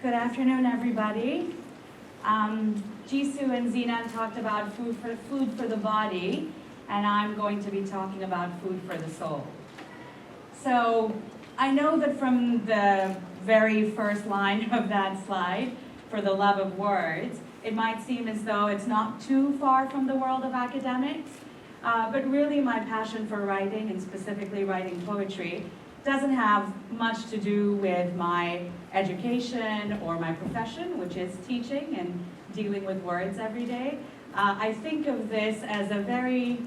Good afternoon, everybody. Jisoo and Zina talked about food for the body, and I'm going to be talking about food for the soul. So I know that from the very first line of that slide, for the love of words, it might seem as though it's not too far from the world of academics, but really my passion for writing, and specifically writing poetry, doesn't have much to do with my education or my profession, which is teaching and dealing with words every day. I think of this as a very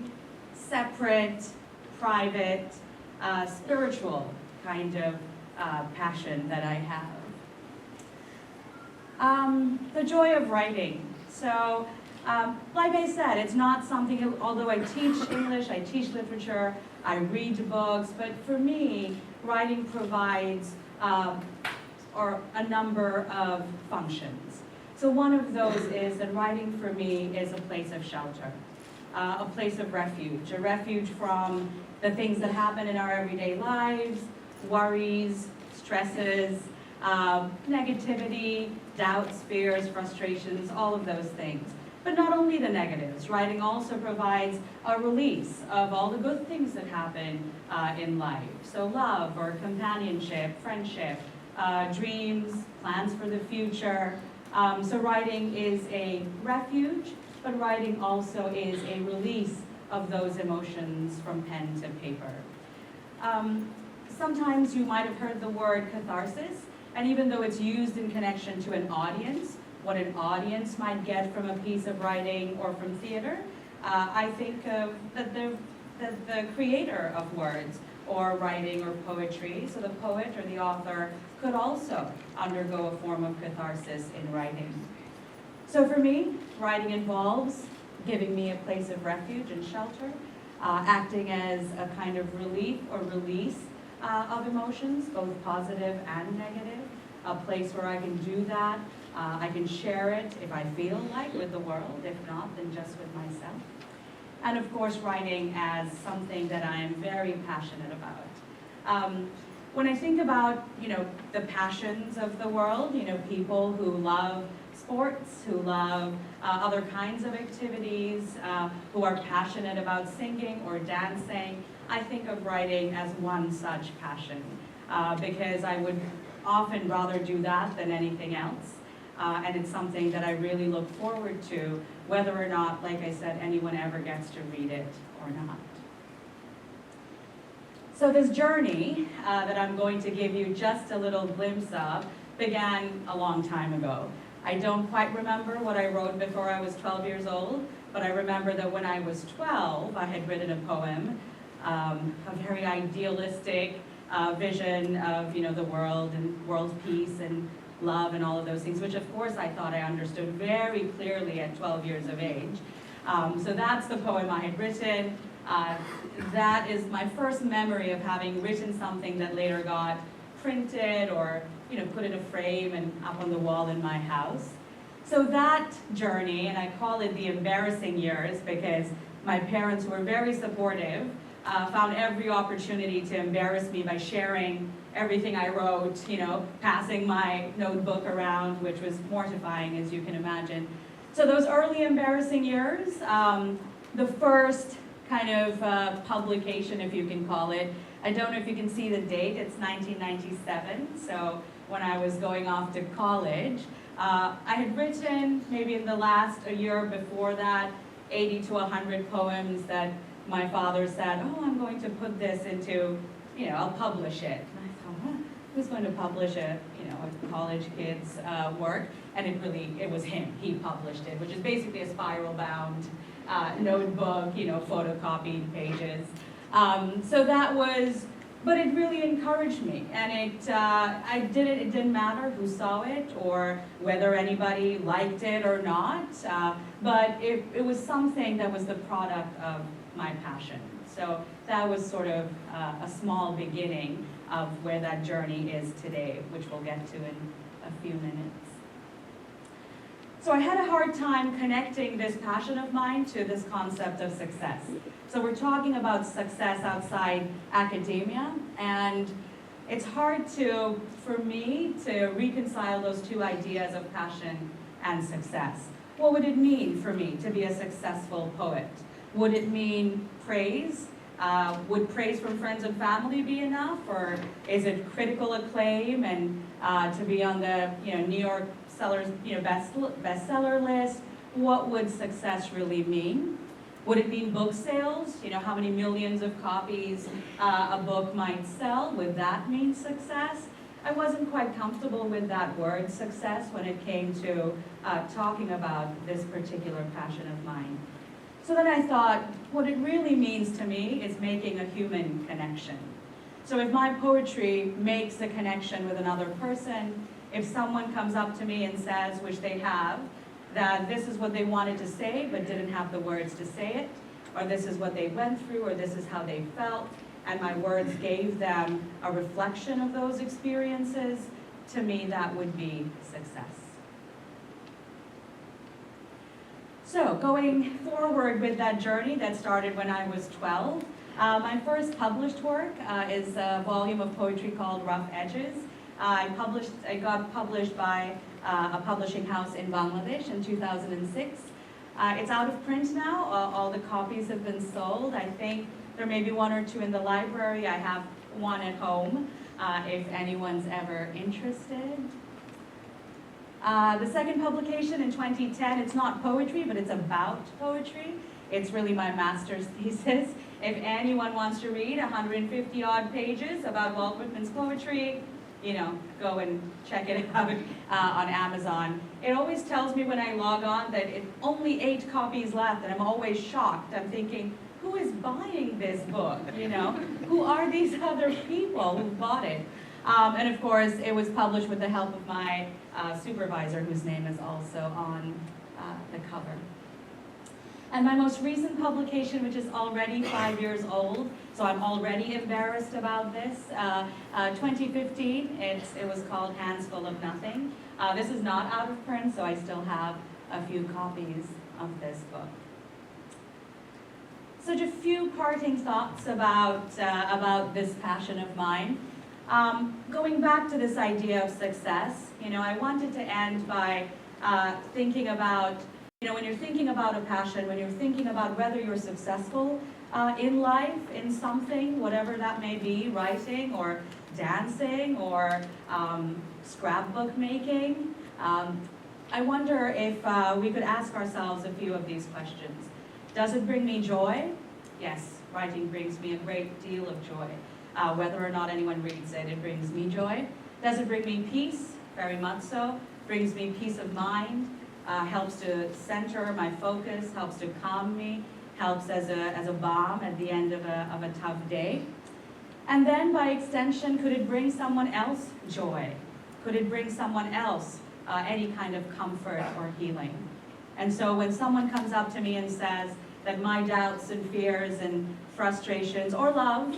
separate, private, spiritual kind of passion that I have. The joy of writing. So, like I said, it's not something, although I teach English, I teach literature, I read books, but for me, writing provides a number of functions. So one of those is that writing for me is a place of shelter, a place of refuge, a refuge from the things that happen in our everyday lives, worries, stresses, negativity, doubts, fears, frustrations, all of those things. But not only the negatives, writing also provides a release of all the good things that happen in life. So love or companionship, friendship, dreams, plans for the future. So writing is a refuge, but writing also is a release of those emotions from pen to paper. Sometimes you might have heard the word catharsis, and even though it's used in connection to an audience, what an audience might get from a piece of writing or from theater, I think of that the creator of words or writing or poetry, so the poet or the author, could also undergo a form of catharsis in writing. So for me, writing involves giving me a place of refuge and shelter, acting as a kind of relief or release of emotions, both positive and negative, a place where I can do that. I can share it if I feel like with the world, if not, then just with myself. And of course, writing as something that I am very passionate about. When I think about, the passions of the world, people who love sports, who love other kinds of activities, who are passionate about singing or dancing, I think of writing as one such passion, because I would often rather do that than anything else. And it's something that I really look forward to, whether or not, like I said, anyone ever gets to read it or not. So this journey that I'm going to give you just a little glimpse of began a long time ago. I don't quite remember what I wrote before I was 12 years old, but I remember that when I was 12, I had written a poem, a very idealistic vision of the world and world peace and love and all of those things, which of course I thought I understood very clearly at 12 years of age. So that's the poem I had written. That is my first memory of having written something that later got printed or put in a frame and up on the wall in my house. So that journey, and I call it the embarrassing years because my parents were very supportive, found every opportunity to embarrass me by sharing everything I wrote, passing my notebook around, which was mortifying, as you can imagine. So those early embarrassing years, the first kind of publication, if you can call it, I don't know if you can see the date, it's 1997, so when I was going off to college. I had written, maybe in the last a year before that, 80 to 100 poems that my father said, oh, I'm going to put this into, I'll publish it. And I thought, who's going to publish a college kid's work? And it was him. He published it, which is basically a spiral-bound notebook, photocopied pages. So that was, but it really encouraged me. And it didn't matter who saw it or whether anybody liked it or not, but it was something that was the product of my passion. So that was sort of a small beginning of where that journey is today, which we'll get to in a few minutes. So I had a hard time connecting this passion of mine to this concept of success. So we're talking about success outside academia, and it's hard for me to reconcile those two ideas of passion and success. What would it mean for me to be a successful poet? Would it mean praise? Would praise from friends and family be enough, or is it critical acclaim and to be on the New York sellers bestseller list? What would success really mean? Would it mean book sales? How many millions of copies a book might sell? Would that mean success? I wasn't quite comfortable with that word success when it came to talking about this particular passion of mine. So then I thought, what it really means to me is making a human connection. So if my poetry makes a connection with another person, if someone comes up to me and says, which they have, that this is what they wanted to say but didn't have the words to say it, or this is what they went through, or this is how they felt, and my words gave them a reflection of those experiences, to me that would be success. So going forward with that journey that started when I was 12, my first published work is a volume of poetry called Rough Edges. I got published by a publishing house in Bangladesh in 2006. It's out of print now. All the copies have been sold. I think there may be one or two in the library. I have one at home if anyone's ever interested. The second publication in 2010, it's not poetry, but it's about poetry. It's really my master's thesis. If anyone wants to read 150 odd pages about Walt Whitman's poetry, go and check it out on Amazon. It always tells me when I log on that it's only 8 copies left, and I'm always shocked. I'm thinking, who is buying this book? Who are these other people who bought it? And of course, it was published with the help of my supervisor, whose name is also on the cover. And my most recent publication, which is already 5 years old, so I'm already embarrassed about this, 2015, it was called Hands Full of Nothing. This is not out of print, so I still have a few copies of this book. So just a few parting thoughts about this passion of mine. Going back to this idea of success, I wanted to end by thinking about, when you're thinking about a passion, when you're thinking about whether you're successful in life, in something, whatever that may be, writing or dancing or scrapbook making, I wonder if we could ask ourselves a few of these questions. Does it bring me joy? Yes, writing brings me a great deal of joy. Whether or not anyone reads it, it brings me joy. Does it bring me peace? Very much so. Brings me peace of mind, helps to center my focus, helps to calm me, helps as a balm at the end of a tough day. And then by extension, could it bring someone else joy? Could it bring someone else any kind of comfort or healing? And so when someone comes up to me and says that my doubts and fears and frustrations or love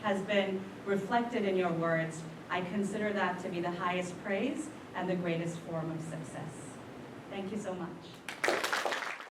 has been reflected in your words, I consider that to be the highest praise and the greatest form of success. Thank you so much.